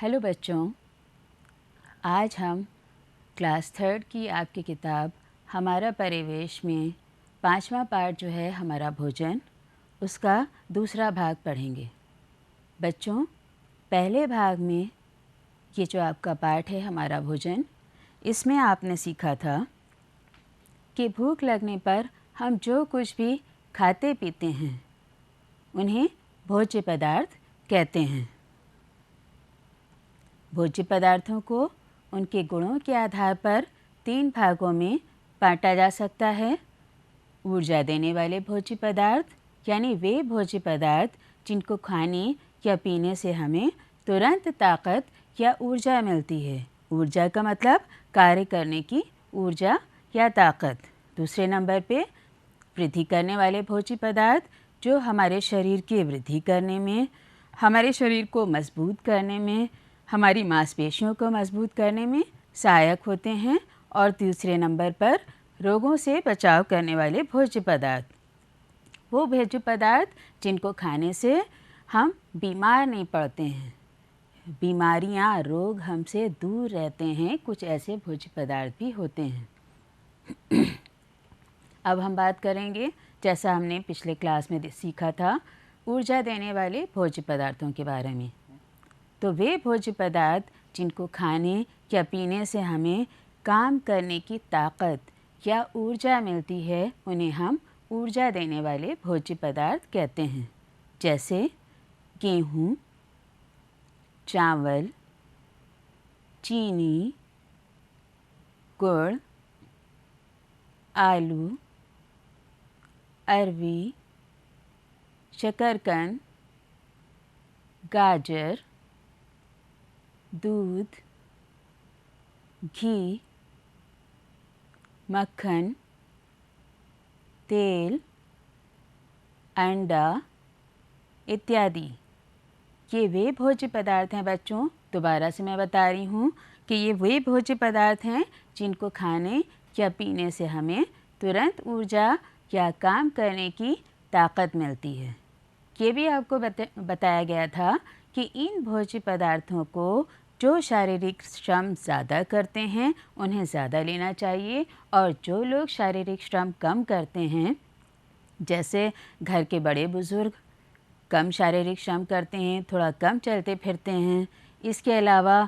Hello बच्चों, आज हम क्लास थर्ड की आपकी किताब हमारा परिवेश में 5वां पार्ट जो है हमारा भोजन, उसका दूसरा भाग पढ़ेंगे। बच्चों, पहले भाग में ये जो आपका पार्ट है हमारा भोजन, इसमें आपने सीखा था कि भूख लगने पर हम जो कुछ भी खाते पीते हैं उन्हें भोज्य पदार्थ कहते हैं। भोज्य पदार्थों को उनके गुणों के आधार पर 3 भागों में बांटा जा सकता है। ऊर्जा देने वाले भोज्य पदार्थ, यानी वे भोज्य पदार्थ जिनको खाने या पीने से हमें तुरंत ताकत या ऊर्जा मिलती है। ऊर्जा का मतलब कार्य करने की ऊर्जा या ताकत। दूसरे नंबर पे वृद्धि करने वाले भोज्य पदार्थ जो हमारे शरीर की वृद्धि करने में, हमारे शरीर को मजबूत करने में, हमारी मांसपेशियों को मजबूत करने में सहायक होते हैं। और तीसरे नंबर पर रोगों से बचाव करने वाले भोज्य पदार्थ, वो भोज्य पदार्थ जिनको खाने से हम बीमार नहीं पड़ते हैं, बीमारियां, रोग हमसे दूर रहते हैं। कुछ ऐसे भोज्य पदार्थ भी होते हैं। अब हम बात करेंगे, जैसा हमने पिछले क्लास में सीखा था, ऊर्जा देने वाले भोज्य पदार्थों के बारे में। तो वे भोज्य पदार्थ जिनको खाने या पीने से हमें काम करने की ताकत या ऊर्जा मिलती है, उन्हें हम ऊर्जा देने वाले भोज्य पदार्थ कहते हैं। जैसे गेहूँ, चावल, चीनी, गुड़, आलू, अरवी, शकरकंद, गाजर, दूध, घी, मक्खन, तेल, अंडा इत्यादि। ये वे भोज्य पदार्थ हैं बच्चों, दोबारा से मैं बता रही हूँ कि ये वे भोज्य पदार्थ हैं जिनको खाने या पीने से हमें तुरंत ऊर्जा या काम करने की ताकत मिलती है। ये भी आपको बताया गया था कि इन भोज्य पदार्थों को जो शारीरिक श्रम ज़्यादा करते हैं उन्हें ज़्यादा लेना चाहिए, और जो लोग शारीरिक श्रम कम करते हैं, जैसे घर के बड़े बुज़ुर्ग कम शारीरिक श्रम करते हैं, थोड़ा कम चलते फिरते हैं। इसके अलावा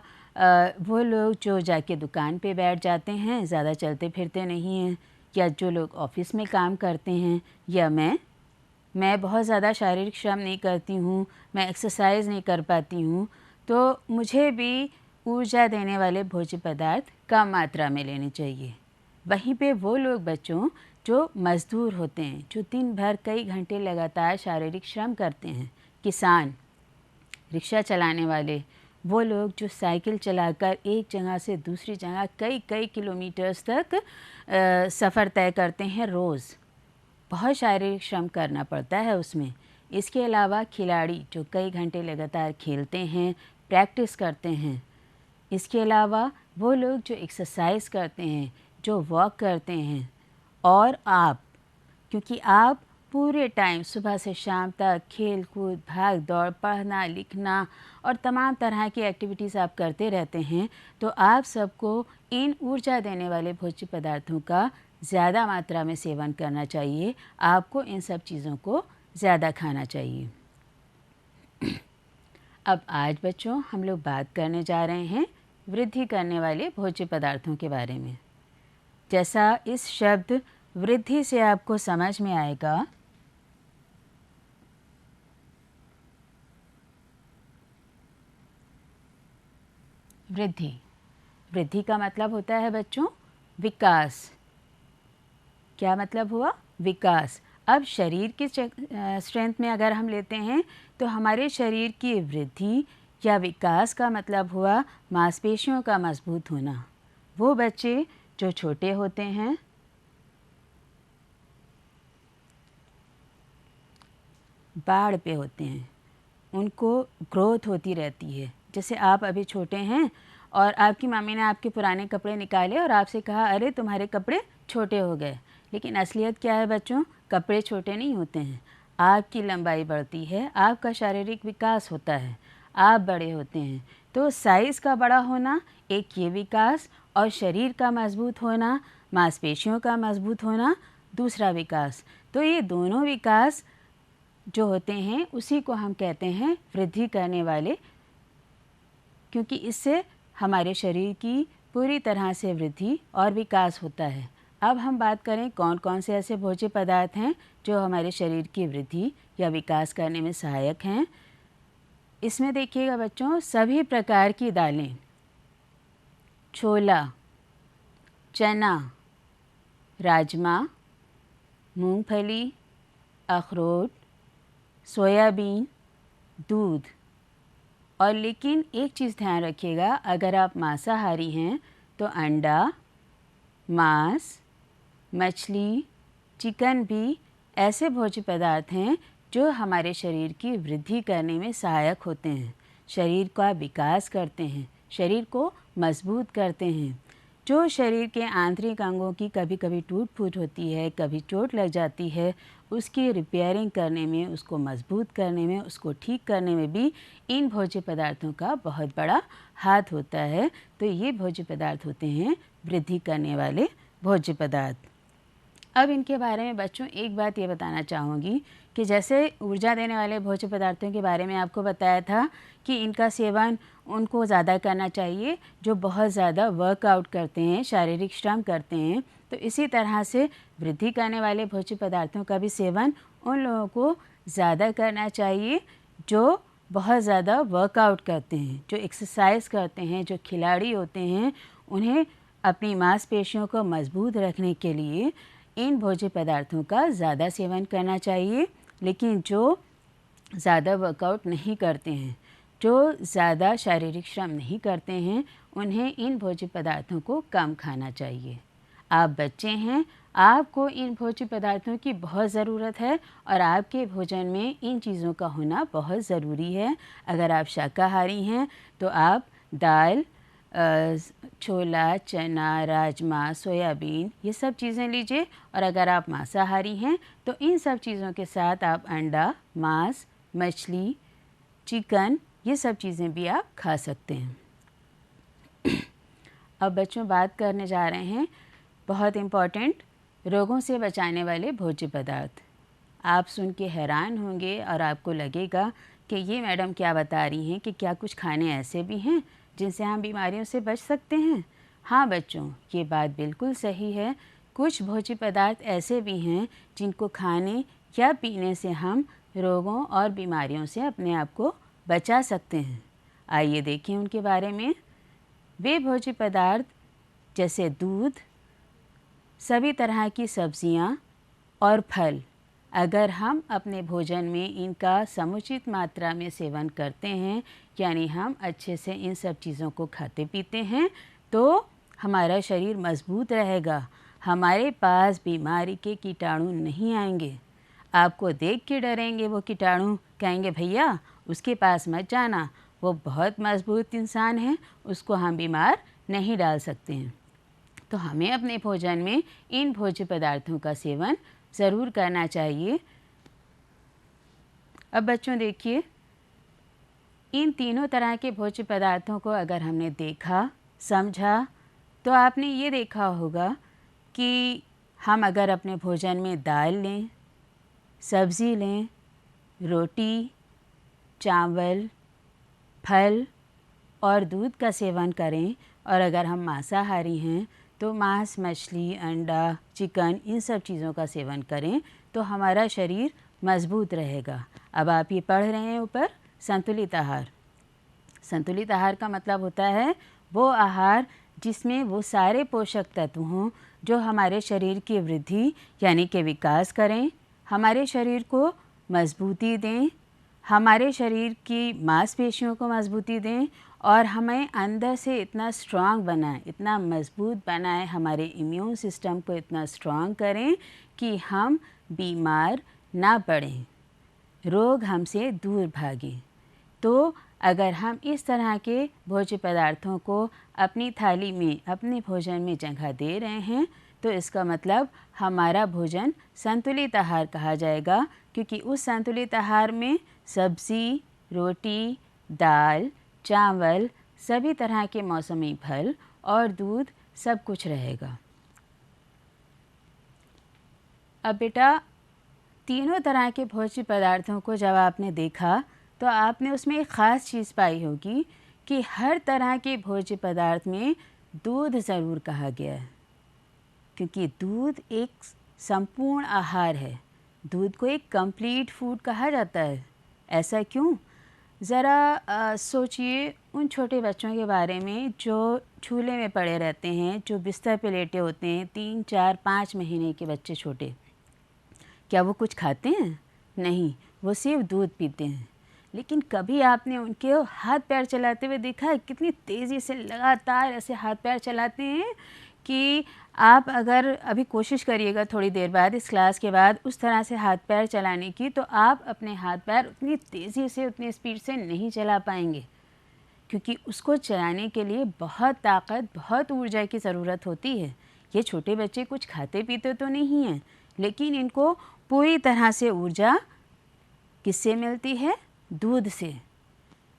वो लोग जो जाके दुकान पे बैठ जाते हैं, ज़्यादा चलते फिरते नहीं हैं, या जो लोग ऑफिस में काम करते हैं, या मैं बहुत ज़्यादा शारीरिक श्रम नहीं करती हूँ, मैं एक्सरसाइज नहीं कर पाती हूँ, तो मुझे भी ऊर्जा देने वाले भोज्य पदार्थ कम मात्रा में लेने चाहिए। वहीं पे वो लोग बच्चों जो मज़दूर होते हैं, जो दिन भर कई घंटे लगातार शारीरिक श्रम करते हैं, किसान, रिक्शा चलाने वाले, वो लोग जो साइकिल चलाकर एक जगह से दूसरी जगह कई किलोमीटर्स तक सफ़र तय करते हैं रोज़, बहुत शारीरिक श्रम करना पड़ता है उसमें। इसके अलावा खिलाड़ी जो कई घंटे लगातार खेलते हैं, प्रैक्टिस करते हैं। इसके अलावा वो लोग जो एक्सरसाइज करते हैं, जो वॉक करते हैं। और आप, क्योंकि आप पूरे टाइम सुबह से शाम तक खेल कूद, भाग दौड़, पढ़ना लिखना और तमाम तरह की एक्टिविटीज़ आप करते रहते हैं, तो आप सबको इन ऊर्जा देने वाले भोज्य पदार्थों का ज़्यादा मात्रा में सेवन करना चाहिए। आपको इन सब चीज़ों को ज़्यादा खाना चाहिए। अब आज बच्चों हम लोग बात करने जा रहे हैं वृद्धि करने वाले भोज्य पदार्थों के बारे में। जैसा इस शब्द वृद्धि से आपको समझ में आएगा, वृद्धि का मतलब होता है बच्चों विकास। क्या मतलब हुआ? विकास। अब शरीर की स्ट्रेंथ में अगर हम लेते हैं तो हमारे शरीर की वृद्धि या विकास का मतलब हुआ मांसपेशियों का मजबूत होना। वो बच्चे जो छोटे होते हैं, बाढ़ पे होते हैं, उनको ग्रोथ होती रहती है। जैसे आप अभी छोटे हैं और आपकी मम्मी ने आपके पुराने कपड़े निकाले और आपसे कहा, अरे तुम्हारे कपड़े छोटे हो गए। लेकिन असलियत क्या है बच्चों? कपड़े छोटे नहीं होते हैं, आपकी लंबाई बढ़ती है, आपका शारीरिक विकास होता है, आप बड़े होते हैं। तो साइज़ का बड़ा होना एक ये विकास, और शरीर का मजबूत होना, मांसपेशियों का मजबूत होना दूसरा विकास। तो ये दोनों विकास जो होते हैं उसी को हम कहते हैं वृद्धि करने वाले, क्योंकि इससे हमारे शरीर की पूरी तरह से वृद्धि और विकास होता है। अब हम बात करें कौन कौन से ऐसे भोज्य पदार्थ हैं जो हमारे शरीर की वृद्धि या विकास करने में सहायक हैं। इसमें देखिएगा बच्चों, सभी प्रकार की दालें, छोला, चना, राजमा, मूंगफली, अखरोट, सोयाबीन, दूध। और लेकिन एक चीज़ ध्यान रखिएगा, अगर आप मांसाहारी हैं तो अंडा, मांस, मछली, चिकन भी ऐसे भोज्य पदार्थ हैं जो हमारे शरीर की वृद्धि करने में सहायक होते हैं, शरीर का विकास करते हैं, शरीर को मजबूत करते हैं। जो शरीर के आंतरिक अंगों की कभी कभी टूट फूट होती है, कभी चोट लग जाती है, उसकी रिपेयरिंग करने में, उसको मजबूत करने में, उसको ठीक करने में भी इन भोज्य पदार्थों का बहुत बड़ा हाथ होता है। तो ये भोज्य पदार्थ होते हैं वृद्धि करने वाले भोज्य पदार्थ। अब इनके बारे में बच्चों एक बात ये बताना चाहूँगी कि जैसे ऊर्जा देने वाले भोज्य पदार्थों के बारे में आपको बताया था कि इनका सेवन उनको ज़्यादा करना चाहिए जो बहुत ज़्यादा वर्कआउट करते हैं, शारीरिक श्रम करते हैं। तो इसी तरह से वृद्धि करने वाले भोज्य पदार्थों का भी सेवन उन लोगों को ज़्यादा करना चाहिए जो बहुत ज़्यादा वर्कआउट करते हैं, जो एक्सरसाइज करते हैं, जो खिलाड़ी होते हैं। उन्हें अपनी मांसपेशियों को मजबूत रखने के लिए इन भोज्य पदार्थों का ज़्यादा सेवन करना चाहिए। लेकिन जो ज़्यादा वर्कआउट नहीं करते हैं, जो ज़्यादा शारीरिक श्रम नहीं करते हैं, उन्हें इन भोज्य पदार्थों को कम खाना चाहिए। आप बच्चे हैं, आपको इन भोज्य पदार्थों की बहुत ज़रूरत है और आपके भोजन में इन चीज़ों का होना बहुत ज़रूरी है। अगर आप शाकाहारी हैं तो आप दाल, छोला, चना, राजमा, सोयाबीन ये सब चीज़ें लीजिए। और अगर आप मांसाहारी हैं तो इन सब चीज़ों के साथ आप अंडा, मांस, मछली, चिकन ये सब चीज़ें भी आप खा सकते हैं। अब बच्चों बात करने जा रहे हैं बहुत इम्पॉर्टेंट रोगों से बचाने वाले भोज्य पदार्थ। आप सुन के हैरान होंगे और आपको लगेगा कि ये मैडम क्या बता रही हैं कि क्या कुछ खाने ऐसे भी हैं जिनसे हम बीमारियों से बच सकते हैं। हाँ बच्चों, ये बात बिल्कुल सही है। कुछ भोज्य पदार्थ ऐसे भी हैं जिनको खाने या पीने से हम रोगों और बीमारियों से अपने आप को बचा सकते हैं। आइए देखें उनके बारे में। वे भोज्य पदार्थ जैसे दूध, सभी तरह की सब्जियां और फल, अगर हम अपने भोजन में इनका समुचित मात्रा में सेवन करते हैं, यानी हम अच्छे से इन सब चीज़ों को खाते पीते हैं, तो हमारा शरीर मजबूत रहेगा, हमारे पास बीमारी के कीटाणु नहीं आएंगे। आपको देख के डरेंगे वो कीटाणु, कहेंगे भैया उसके पास मत जाना, वो बहुत मजबूत इंसान है, उसको हम बीमार नहीं डाल सकते हैं। तो हमें अपने भोजन में इन भोज्य पदार्थों का सेवन ज़रूर करना चाहिए। अब बच्चों देखिए, इन तीनों तरह के भोज्य पदार्थों को अगर हमने देखा, समझा, तो आपने ये देखा होगा कि हम अगर अपने भोजन में दाल लें, सब्ज़ी लें, रोटी, चावल, फल और दूध का सेवन करें, और अगर हम मांसाहारी हैं तो मांस, मछली, अंडा, चिकन इन सब चीज़ों का सेवन करें, तो हमारा शरीर मजबूत रहेगा। अब आप ये पढ़ रहे हैं ऊपर संतुलित आहार। संतुलित आहार का मतलब होता है वो आहार जिसमें वो सारे पोषक तत्व हों जो हमारे शरीर की वृद्धि यानी कि विकास करें, हमारे शरीर को मजबूती दें, हमारे शरीर की मांसपेशियों को मजबूती दें और हमें अंदर से इतना स्ट्रांग बनाएं, इतना मजबूत बनाएं, हमारे इम्यून सिस्टम को इतना स्ट्रांग करें कि हम बीमार ना पड़ें, रोग हमसे दूर भागें। तो अगर हम इस तरह के भोज्य पदार्थों को अपनी थाली में, अपने भोजन में जगह दे रहे हैं, तो इसका मतलब हमारा भोजन संतुलित आहार कहा जाएगा, क्योंकि उस संतुलित आहार में सब्ज़ी, रोटी, दाल, चावल, सभी तरह के मौसमी फल और दूध सब कुछ रहेगा। अब बेटा तीनों तरह के भोज्य पदार्थों को जब आपने देखा तो आपने उसमें एक ख़ास चीज़ पाई होगी कि हर तरह के भोज्य पदार्थ में दूध ज़रूर कहा गया है, क्योंकि दूध एक संपूर्ण आहार है। दूध को एक कंप्लीट फूड कहा जाता है। ऐसा क्यों? ज़रा सोचिए उन छोटे बच्चों के बारे में जो झूले में पड़े रहते हैं, जो बिस्तर पे लेटे होते हैं, 3, 4, 5 महीने के बच्चे छोटे। क्या वो कुछ खाते हैं? नहीं, वो सिर्फ दूध पीते हैं। लेकिन कभी आपने उनके हाथ पैर चलाते हुए देखा है? कितनी तेज़ी से लगातार ऐसे हाथ पैर चलाते हैं कि आप अगर अभी कोशिश करिएगा थोड़ी देर बाद इस क्लास के बाद उस तरह से हाथ पैर चलाने की, तो आप अपने हाथ पैर उतनी तेज़ी से, उतनी स्पीड से नहीं चला पाएंगे, क्योंकि उसको चलाने के लिए बहुत ताकत, बहुत ऊर्जा की ज़रूरत होती है। ये छोटे बच्चे कुछ खाते पीते तो नहीं हैं, लेकिन इनको पूरी तरह से ऊर्जा किससे मिलती है? दूध से।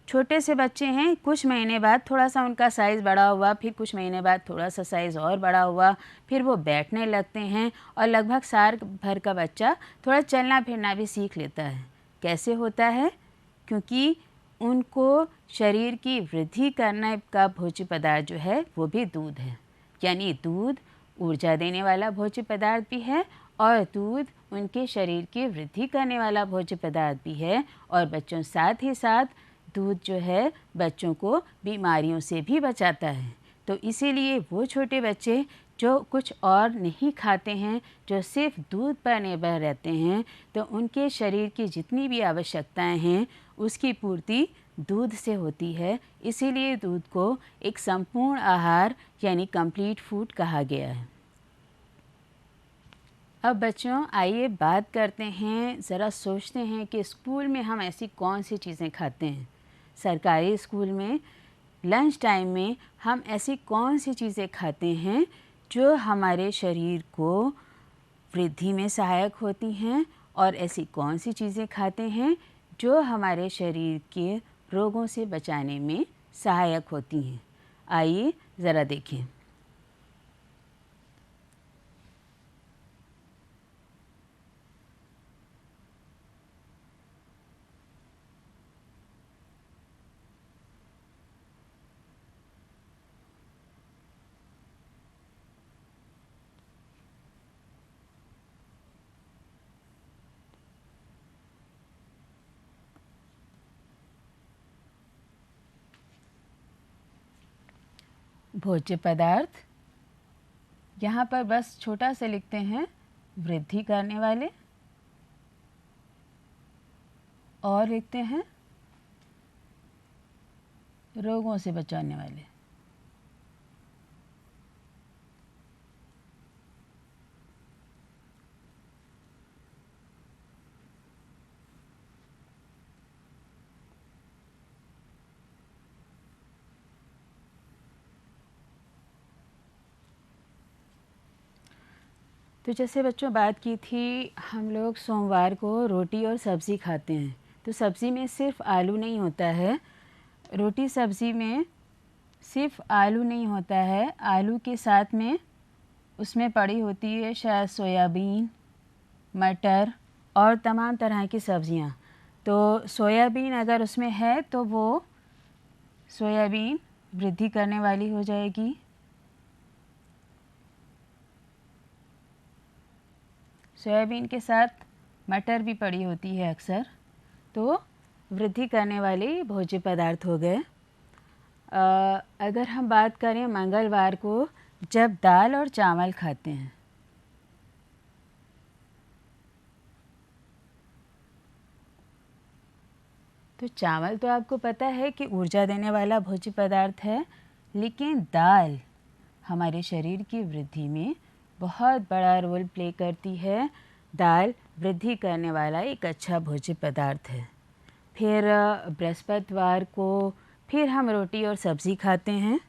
छोटे से बच्चे हैं, कुछ महीने बाद थोड़ा सा उनका साइज़ बड़ा हुआ, फिर कुछ महीने बाद थोड़ा सा साइज़ और बड़ा हुआ, फिर वो बैठने लगते हैं और लगभग साल भर का बच्चा थोड़ा चलना फिरना भी सीख लेता है। कैसे होता है? क्योंकि उनको शरीर की वृद्धि करने का भोज्य पदार्थ जो है वो भी दूध है। यानी दूध ऊर्जा देने वाला भोज्य पदार्थ भी है और दूध उनके शरीर की वृद्धि करने वाला भोज्य पदार्थ भी है। और बच्चों साथ ही साथ दूध जो है बच्चों को बीमारियों से भी बचाता है। तो इसीलिए वो छोटे बच्चे जो कुछ और नहीं खाते हैं, जो सिर्फ दूध पर निर्भर रहते हैं, तो उनके शरीर की जितनी भी आवश्यकताएं हैं उसकी पूर्ति दूध से होती है। इसीलिए दूध को एक संपूर्ण आहार यानी कंप्लीट फूड कहा गया है। अब बच्चों आइए बात करते हैं, ज़रा सोचते हैं कि स्कूल में हम ऐसी कौन सी चीज़ें खाते हैं। सरकारी स्कूल में लंच टाइम में हम ऐसी कौन सी चीज़ें खाते हैं जो हमारे शरीर को वृद्धि में सहायक होती हैं, और ऐसी कौन सी चीज़ें खाते हैं जो हमारे शरीर के रोगों से बचाने में सहायक होती हैं। आइए ज़रा देखें। भोज्य पदार्थ, यहाँ पर बस छोटा सा लिखते हैं वृद्धि करने वाले, और लिखते हैं रोगों से बचाने वाले। तो जैसे बच्चों बात की थी, हम लोग सोमवार को रोटी और सब्ज़ी खाते हैं। तो सब्ज़ी में सिर्फ आलू नहीं होता है, रोटी सब्ज़ी में सिर्फ आलू नहीं होता है, आलू के साथ में उसमें पड़ी होती है शायद सोयाबीन, मटर और तमाम तरह की सब्ज़ियाँ। तो सोयाबीन अगर उसमें है तो वो सोयाबीन वृद्धि करने वाली हो जाएगी। सोयाबीन के साथ मटर भी पड़ी होती है अक्सर, तो वृद्धि करने वाले भोज्य पदार्थ हो गए। अगर हम बात करें मंगलवार को जब दाल और चावल खाते हैं, तो चावल तो आपको पता है कि ऊर्जा देने वाला भोज्य पदार्थ है, लेकिन दाल हमारे शरीर की वृद्धि में बहुत बड़ा रोल प्ले करती है। दाल वृद्धि करने वाला एक अच्छा भोज्य पदार्थ है। फिर बृहस्पतिवार को फिर हम रोटी और सब्ज़ी खाते हैं,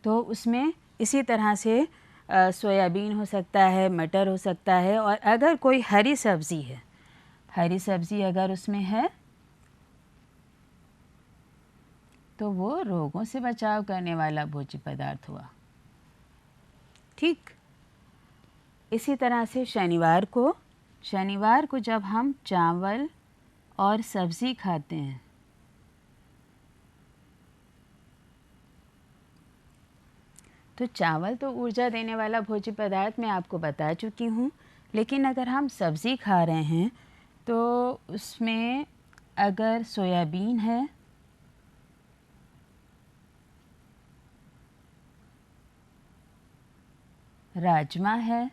तो उसमें इसी तरह से सोयाबीन हो सकता है, मटर हो सकता है, और अगर कोई हरी सब्ज़ी है, हरी सब्ज़ी अगर उसमें है तो वो रोगों से बचाव करने वाला भोज्य पदार्थ हुआ। ठीक, इसी तरह से शनिवार को जब हम चावल और सब्ज़ी खाते हैं तो चावल तो ऊर्जा देने वाला भोज्य पदार्थ मैं आपको बता चुकी हूँ, लेकिन अगर हम सब्ज़ी खा रहे हैं तो उसमें अगर सोयाबीन है, राजमा है,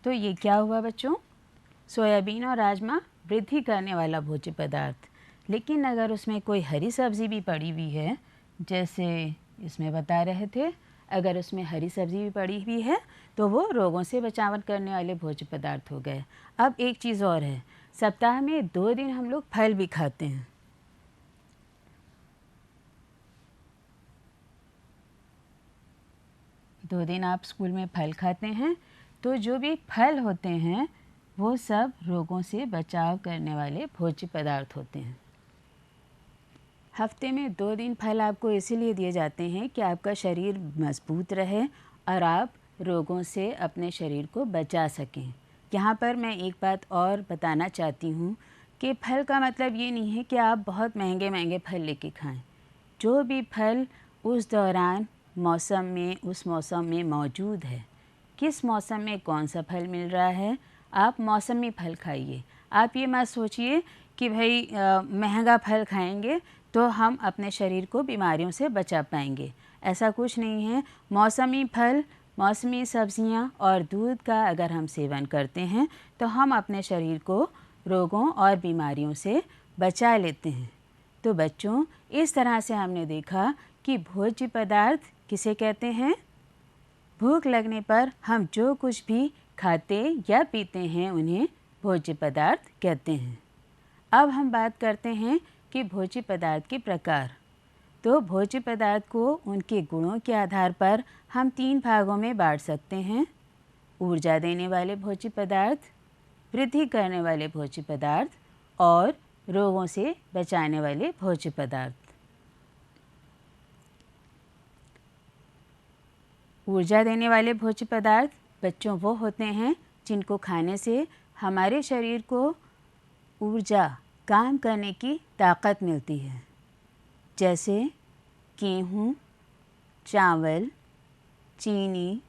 तो ये क्या हुआ बच्चों? सोयाबीन और राजमा वृद्धि करने वाला भोज्य पदार्थ। लेकिन अगर उसमें कोई हरी सब्ज़ी भी पड़ी हुई है, जैसे इसमें बता रहे थे, अगर उसमें हरी सब्ज़ी भी पड़ी हुई है तो वो रोगों से बचाव करने वाले भोज्य पदार्थ हो गए। अब एक चीज़ और है, सप्ताह में 2 दिन हम लोग फल भी खाते हैं। दो दिन आप स्कूल में फल खाते हैं, तो जो भी फल होते हैं वो सब रोगों से बचाव करने वाले भोज्य पदार्थ होते हैं। हफ्ते में 2 दिन फल आपको इसीलिए दिए जाते हैं कि आपका शरीर मजबूत रहे और आप रोगों से अपने शरीर को बचा सकें। यहाँ पर मैं एक बात और बताना चाहती हूँ कि फल का मतलब ये नहीं है कि आप बहुत महंगे महंगे फल लेके खाएं। जो भी फल उस दौरान उस मौसम में मौजूद है, किस मौसम में कौन सा फल मिल रहा है, आप मौसमी फल खाइए। आप ये मत सोचिए कि भाई महंगा फल खाएंगे तो हम अपने शरीर को बीमारियों से बचा पाएंगे। ऐसा कुछ नहीं है। मौसमी फल, मौसमी सब्जियां और दूध का अगर हम सेवन करते हैं तो हम अपने शरीर को रोगों और बीमारियों से बचा लेते हैं। तो बच्चों, इस तरह से हमने देखा कि भोज्य पदार्थ किसे कहते हैं? भूख लगने पर हम जो कुछ भी खाते या पीते हैं उन्हें भोज्य पदार्थ कहते हैं। अब हम बात करते हैं कि भोज्य पदार्थ के प्रकार। तो भोज्य पदार्थ को उनके गुणों के आधार पर हम 3 भागों में बांट सकते हैं: ऊर्जा देने वाले भोज्य पदार्थ, वृद्धि करने वाले भोज्य पदार्थ और रोगों से बचाने वाले भोज्य पदार्थ। ऊर्जा देने वाले भोज्य पदार्थ बच्चों वो होते हैं जिनको खाने से हमारे शरीर को ऊर्जा, काम करने की ताकत मिलती है, जैसे गेहूँ, चावल, चीनी,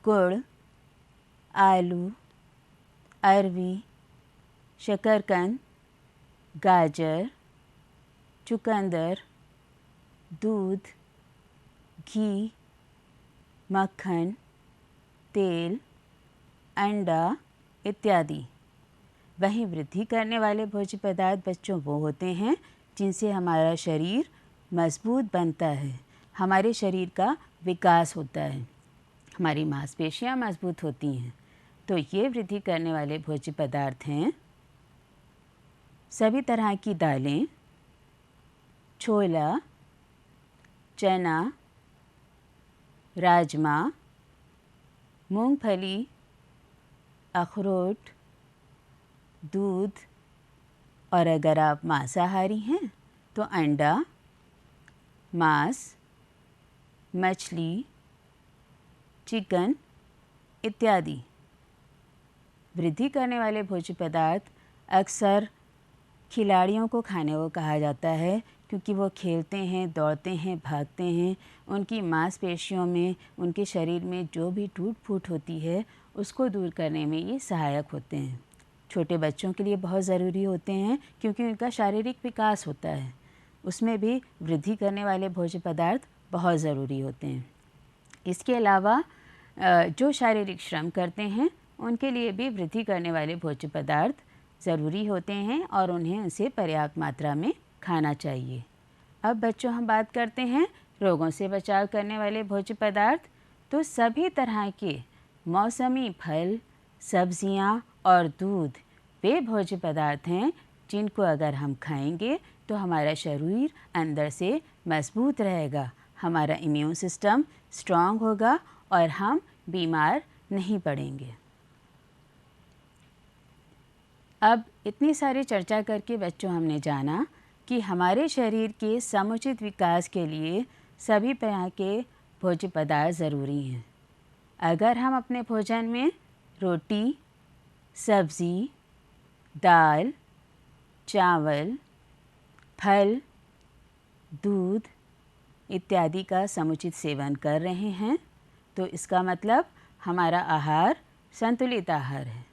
गुड़, आलू, अरवी, शकरकंद, गाजर, चुकंदर, दूध, घी, मक्खन, तेल, अंडा इत्यादि। वहीं वृद्धि करने वाले भोज्य पदार्थ बच्चों वो होते हैं जिनसे हमारा शरीर मजबूत बनता है, हमारे शरीर का विकास होता है, हमारी मांसपेशियां मजबूत होती हैं। तो ये वृद्धि करने वाले भोज्य पदार्थ हैं सभी तरह की दालें, छोला, चना, राजमा, मूंगफली, अखरोट, दूध, और अगर आप मांसाहारी हैं तो अंडा, मांस, मछली, चिकन इत्यादि। वृद्धि करने वाले भोज्य पदार्थ अक्सर खिलाड़ियों को खाने को कहा जाता है, क्योंकि वो खेलते हैं, दौड़ते हैं, भागते हैं। उनकी मांसपेशियों में, उनके शरीर में जो भी टूट फूट होती है उसको दूर करने में ये सहायक होते हैं। छोटे बच्चों के लिए बहुत ज़रूरी होते हैं क्योंकि उनका शारीरिक विकास होता है, उसमें भी वृद्धि करने वाले भोज्य पदार्थ बहुत ज़रूरी होते हैं। इसके अलावा जो शारीरिक श्रम करते हैं उनके लिए भी वृद्धि करने वाले भोज्य पदार्थ ज़रूरी होते हैं और उन्हें उसे पर्याप्त मात्रा में खाना चाहिए। अब बच्चों, हम बात करते हैं रोगों से बचाव करने वाले भोज्य पदार्थ। तो सभी तरह के मौसमी फल, सब्जियां और दूध वे भोज्य पदार्थ हैं जिनको अगर हम खाएंगे तो हमारा शरीर अंदर से मजबूत रहेगा, हमारा इम्यून सिस्टम स्ट्रांग होगा और हम बीमार नहीं पड़ेंगे। अब इतनी सारी चर्चा करके बच्चों हमने जाना कि हमारे शरीर के समुचित विकास के लिए सभी तरह के भोज्य पदार्थ ज़रूरी हैं। अगर हम अपने भोजन में रोटी, सब्ज़ी, दाल, चावल, फल, दूध इत्यादि का समुचित सेवन कर रहे हैं तो इसका मतलब हमारा आहार संतुलित आहार है।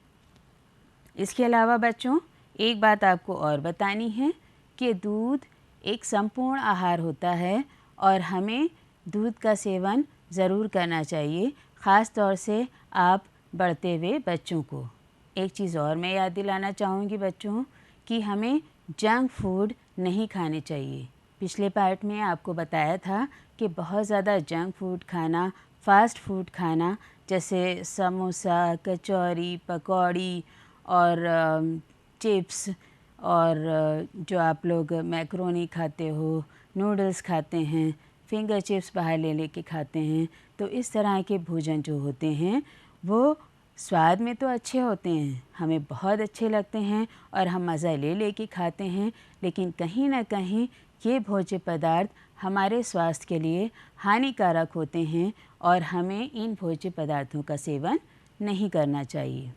इसके अलावा बच्चों एक बात आपको और बतानी है कि दूध एक संपूर्ण आहार होता है और हमें दूध का सेवन ज़रूर करना चाहिए, ख़ास तौर से आप बढ़ते हुए बच्चों को। एक चीज़ और मैं याद दिलाना चाहूँगी बच्चों कि हमें जंक फूड नहीं खाने चाहिए। पिछले पार्ट में आपको बताया था कि बहुत ज़्यादा जंक फूड खाना, फ़ास्ट फूड खाना जैसे समोसा, कचौरी, पकौड़ी और चिप्स और जो आप लोग मैक्रोनी खाते हो, नूडल्स खाते हैं, फिंगर चिप्स बाहर ले लेके खाते हैं, तो इस तरह के भोजन जो होते हैं वो स्वाद में तो अच्छे होते हैं, हमें बहुत अच्छे लगते हैं और हम मज़ा ले लेके खाते हैं, लेकिन कहीं ना कहीं ये भोज्य पदार्थ हमारे स्वास्थ्य के लिए हानिकारक होते हैं और हमें इन भोज्य पदार्थों का सेवन नहीं करना चाहिए।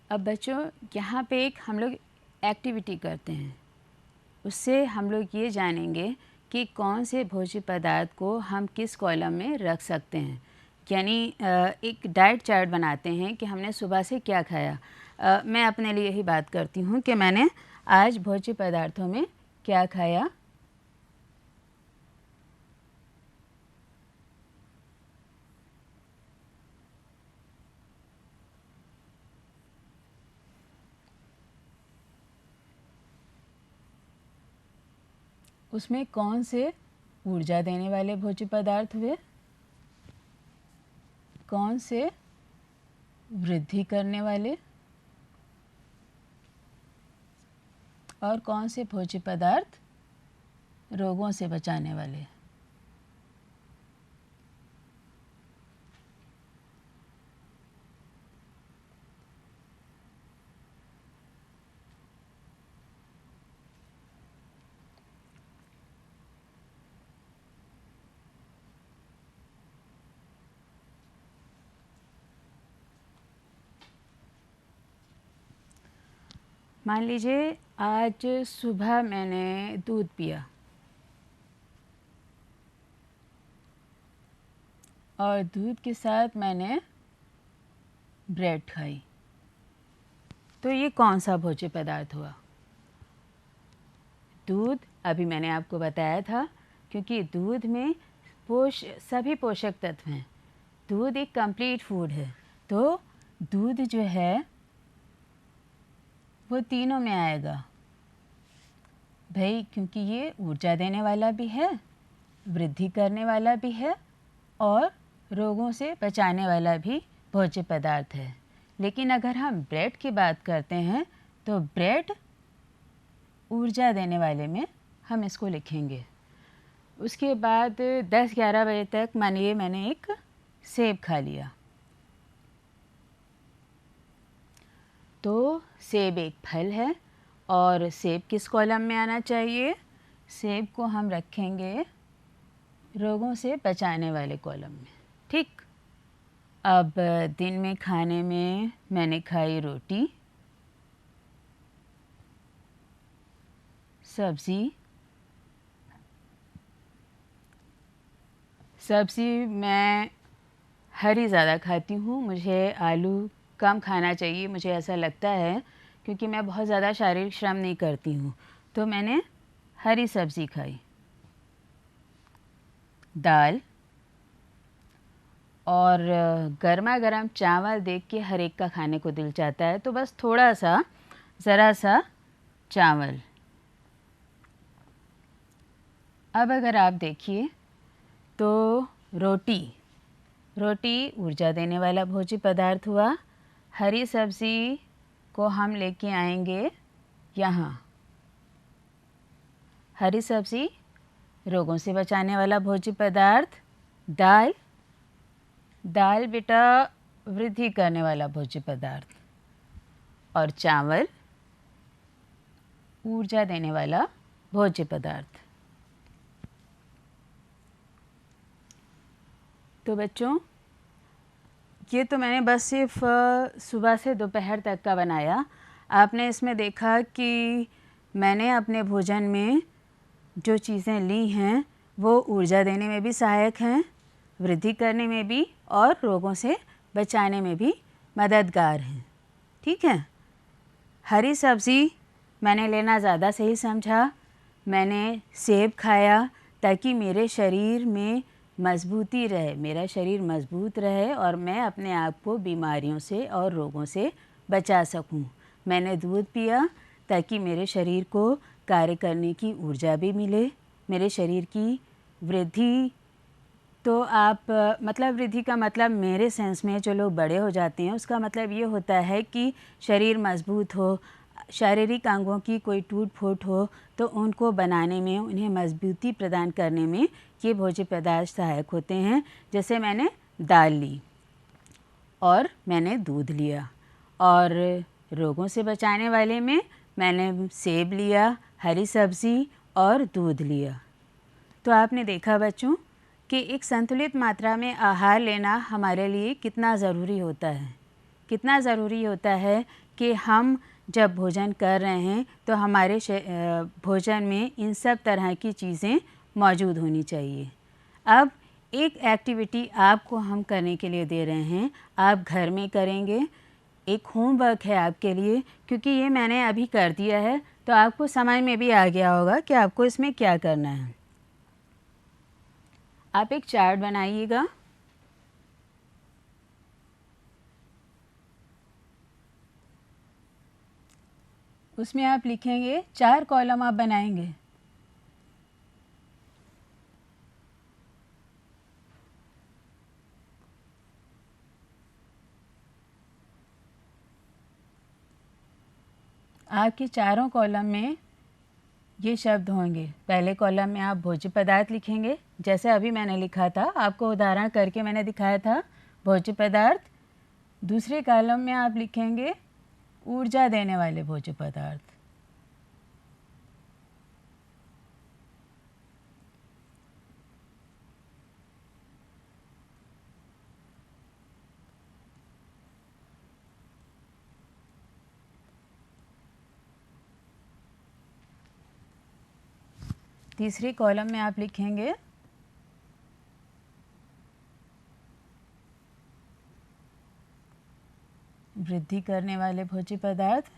अब बच्चों यहाँ पे एक हम लोग एक्टिविटी करते हैं, उससे हम लोग ये जानेंगे कि कौन से भोज्य पदार्थ को हम किस कॉलम में रख सकते हैं। यानी एक डाइट चार्ट बनाते हैं कि हमने सुबह से क्या खाया। मैं अपने लिए ही बात करती हूँ कि मैंने आज भोज्य पदार्थों में क्या खाया। उसमें कौन से ऊर्जा देने वाले भोज्य पदार्थ हुए, कौन से वृद्धि करने वाले और कौन से भोज्य पदार्थ रोगों से बचाने वाले। मान लीजिए आज सुबह मैंने दूध पिया और दूध के साथ मैंने ब्रेड खाई, तो ये कौन सा भोज्य पदार्थ हुआ? दूध अभी मैंने आपको बताया था, क्योंकि दूध में सभी पोषक तत्व हैं। दूध एक कंप्लीट फूड है, तो दूध जो है वो तीनों में आएगा भाई, क्योंकि ये ऊर्जा देने वाला भी है, वृद्धि करने वाला भी है और रोगों से बचाने वाला भी भोज्य पदार्थ है। लेकिन अगर हम ब्रेड की बात करते हैं तो ब्रेड ऊर्जा देने वाले में हम इसको लिखेंगे। उसके बाद 10-11 बजे तक मानिए मैंने एक सेब खा लिया, तो सेब एक फल है और सेब किस कॉलम में आना चाहिए? सेब को हम रखेंगे रोगों से बचाने वाले कॉलम में। ठीक, अब दिन में खाने में मैंने खाई रोटी, सब्ज़ी मैं हरी ज़्यादा खाती हूँ, मुझे आलू कम खाना चाहिए, मुझे ऐसा लगता है, क्योंकि मैं बहुत ज़्यादा शारीरिक श्रम नहीं करती हूँ, तो मैंने हरी सब्ज़ी खाई। दाल और गर्मा गर्म चावल देख के हर एक का खाने को दिल चाहता है, तो बस थोड़ा सा ज़रा सा चावल। अब अगर आप देखिए तो रोटी ऊर्जा देने वाला भोज्य पदार्थ हुआ। हरी सब्ज़ी को हम लेके आएंगे यहाँ, हरी सब्ज़ी रोगों से बचाने वाला भोज्य पदार्थ। दाल बेटा वृद्धि करने वाला भोज्य पदार्थ और चावल ऊर्जा देने वाला भोज्य पदार्थ। तो बच्चों, ये तो मैंने बस सिर्फ सुबह से दोपहर तक का बनाया। आपने इसमें देखा कि मैंने अपने भोजन में जो चीज़ें ली हैं वो ऊर्जा देने में भी सहायक हैं, वृद्धि करने में भी और रोगों से बचाने में भी मददगार हैं। ठीक है। हरी सब्ज़ी मैंने लेना ज़्यादा सही समझा। मैंने सेब खाया ताकि मेरे शरीर में मजबूती रहे, मेरा शरीर मजबूत रहे और मैं अपने आप को बीमारियों से और रोगों से बचा सकूं। मैंने दूध पिया ताकि मेरे शरीर को कार्य करने की ऊर्जा भी मिले, मेरे शरीर की वृद्धि। तो आप मतलब वृद्धि का मतलब मेरे सेंस में जो लोग बड़े हो जाते हैं उसका मतलब ये होता है कि शरीर मजबूत हो, शारीरिक अंगों की कोई टूट फूट हो तो उनको बनाने में, उन्हें मजबूती प्रदान करने में ये भोज्य पदार्थ सहायक होते हैं। जैसे मैंने दाल ली और मैंने दूध लिया, और रोगों से बचाने वाले में मैंने सेब लिया, हरी सब्ज़ी और दूध लिया। तो आपने देखा बच्चों कि एक संतुलित मात्रा में आहार लेना हमारे लिए कितना ज़रूरी होता है। कितना ज़रूरी होता है कि हम जब भोजन कर रहे हैं तो हमारे भोजन में इन सब तरह की चीज़ें मौजूद होनी चाहिए। अब एक एक्टिविटी आपको हम करने के लिए दे रहे हैं, आप घर में करेंगे। एक होमवर्क है आपके लिए, क्योंकि ये मैंने अभी कर दिया है तो आपको समझ में भी आ गया होगा कि आपको इसमें क्या करना है। आप एक चार्ट बनाइएगा। उसमें आप लिखेंगे, 4 कॉलम आप बनाएंगे। आपके चारों कॉलम में ये शब्द होंगे। पहले कॉलम में आप भोज्य पदार्थ लिखेंगे, जैसे अभी मैंने लिखा था, आपको उदाहरण करके मैंने दिखाया था भोज्य पदार्थ। दूसरे कॉलम में आप लिखेंगे ऊर्जा देने वाले भोज्य पदार्थ। तीसरी कॉलम में आप लिखेंगे वृद्धि करने वाले भोज्य पदार्थ।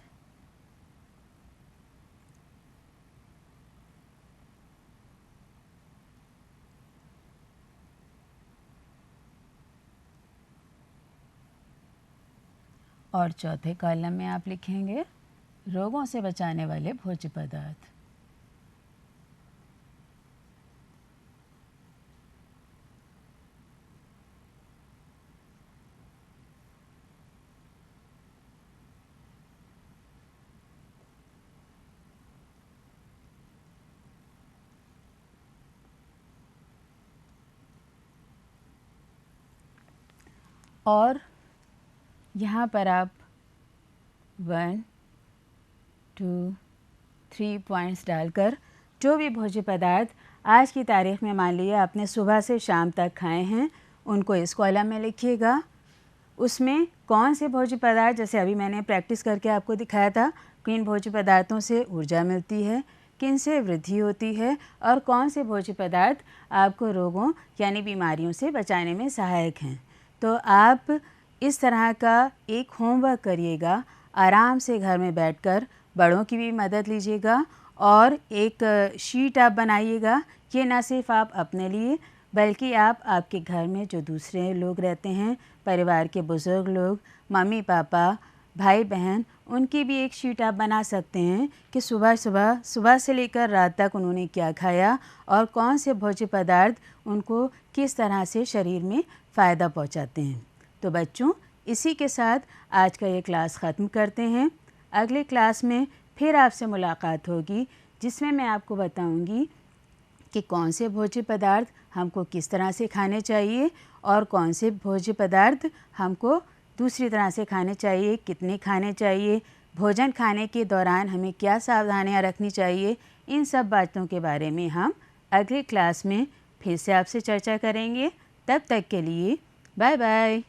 और चौथे कॉलम में आप लिखेंगे रोगों से बचाने वाले भोज्य पदार्थ। और यहाँ पर आप 1, 2, 3 पॉइंट्स डालकर जो भी भोज्य पदार्थ आज की तारीख में मान लीजिए आपने सुबह से शाम तक खाए हैं, उनको इस कॉलम में लिखिएगा। उसमें कौन से भोज्य पदार्थ, जैसे अभी मैंने प्रैक्टिस करके आपको दिखाया था, किन भोज्य पदार्थों से ऊर्जा मिलती है, किन से वृद्धि होती है, और कौन से भोज्य पदार्थ आपको रोगों यानी बीमारियों से बचाने में सहायक हैं। तो आप इस तरह का एक होमवर्क करिएगा, आराम से घर में बैठकर, बड़ों की भी मदद लीजिएगा और एक शीट आप बनाइएगा। ये न सिर्फ आप अपने लिए बल्कि आप आपके घर में जो दूसरे लोग रहते हैं, परिवार के बुज़ुर्ग लोग, मम्मी पापा, भाई बहन, उनकी भी एक शीट आप बना सकते हैं कि सुबह से लेकर रात तक उन्होंने क्या खाया और कौन से भोज्य पदार्थ उनको किस तरह से शरीर में फ़ायदा पहुंचाते हैं। तो बच्चों, इसी के साथ आज का ये क्लास ख़त्म करते हैं। अगले क्लास में फिर आपसे मुलाकात होगी, जिसमें मैं आपको बताऊंगी कि कौन से भोज्य पदार्थ हमको किस तरह से खाने चाहिए और कौन से भोज्य पदार्थ हमको दूसरी तरह से खाने चाहिए, कितने खाने चाहिए, भोजन खाने के दौरान हमें क्या सावधानियाँ रखनी चाहिए, इन सब बातों के बारे में हम अगली क्लास में फिर से आपसे चर्चा करेंगे। तब तक के लिए बाय बाय।